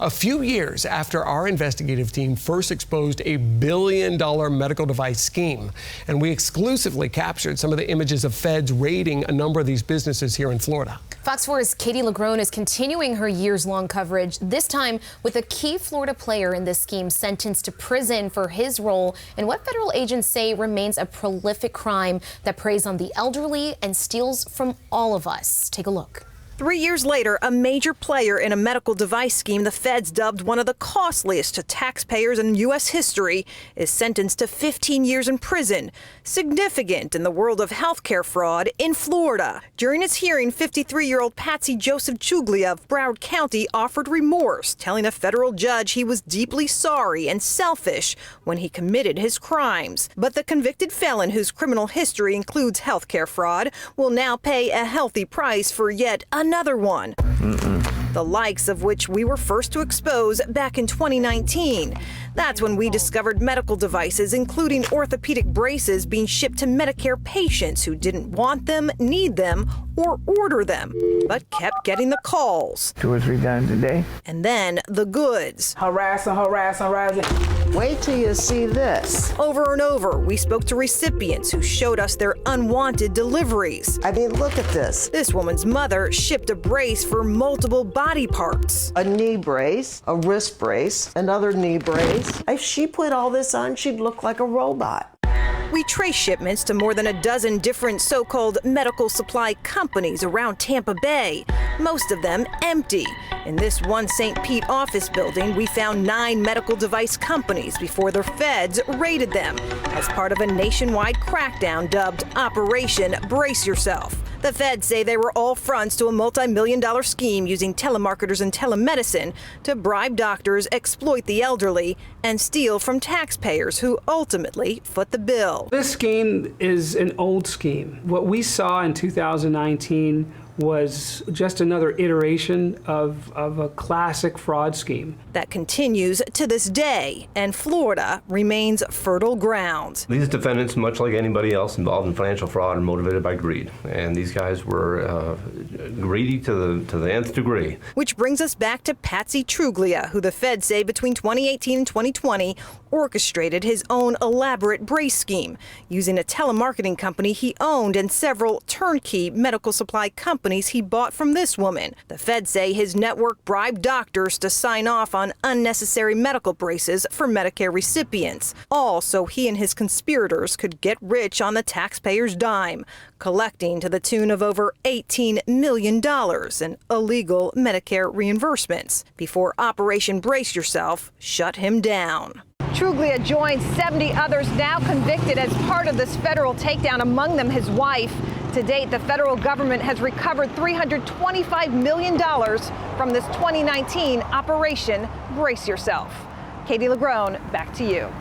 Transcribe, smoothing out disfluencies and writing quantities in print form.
a few years after our investigative team first exposed a billion-dollar medical device scheme. And we exclusively captured some of the images of feds raiding a number of these businesses here in Florida. Fox 4's Katie LaGrone is continuing her years-long coverage, this time with a key Florida player in this scheme sentenced to prison for his role in what federal agents say remains a prolific crime that preys on the elderly and steals from all of us. Take a look. 3 years later, a major player in a medical device scheme the feds dubbed one of the costliest to taxpayers in U.S. history is sentenced to 15 years in prison. Significant in the world of healthcare fraud in Florida. During his hearing, 53-year-old Patsy Joseph Chuglia of Broward County offered remorse, telling a federal judge he was deeply sorry and selfish when he committed his crimes. But the convicted felon, whose criminal history includes healthcare fraud, will now pay a healthy price for yet another one. The likes of which we were first to expose back in 2019. That's when we discovered medical devices, including orthopedic braces, being shipped to Medicare patients who didn't want them, need them, or order them, but kept getting the calls. 2 or 3 times a day. And then the goods. Harassing. Wait till you see this. Over and over, we spoke to recipients who showed us their unwanted deliveries. I mean, look at this. This woman's mother shipped a brace for multiple body parts. A knee brace, a wrist brace, another knee brace. If she put all this on, she'd look like a robot. We trace shipments to more than a dozen different so-called medical supply companies around Tampa Bay, most of them empty. In this one St. Pete office building, we found 9 medical device companies before the feds raided them as part of a nationwide crackdown dubbed Operation Brace Yourself. The feds say they were all fronts to a multi-million-dollar scheme using telemarketers and telemedicine to bribe doctors, exploit the elderly, and steal from taxpayers who ultimately foot the bill. This scheme is an old scheme. What we saw in 2019 was just another iteration of a classic fraud scheme. That continues to this day, and Florida remains fertile ground. These defendants, much like anybody else involved in financial fraud, are motivated by greed. And these guys were greedy to the nth degree. Which brings us back to Patsy Chuglia, who the feds say between 2018 and 2020 orchestrated his own elaborate brace scheme using a telemarketing company he owned and several turnkey medical supply companies he bought from this woman. The feds say his network bribed doctors to sign off on unnecessary medical braces for Medicare recipients, all so he and his conspirators could get rich on the taxpayer's dime, collecting to the tune of over $18 million in illegal Medicare reimbursements before Operation Brace Yourself shut him down. Chuglia joins 70 others now convicted as part of this federal takedown, among them his wife. To date, the federal government has recovered $325 million from this 2019 Operation Brace Yourself. Katie LaGrone, back to you.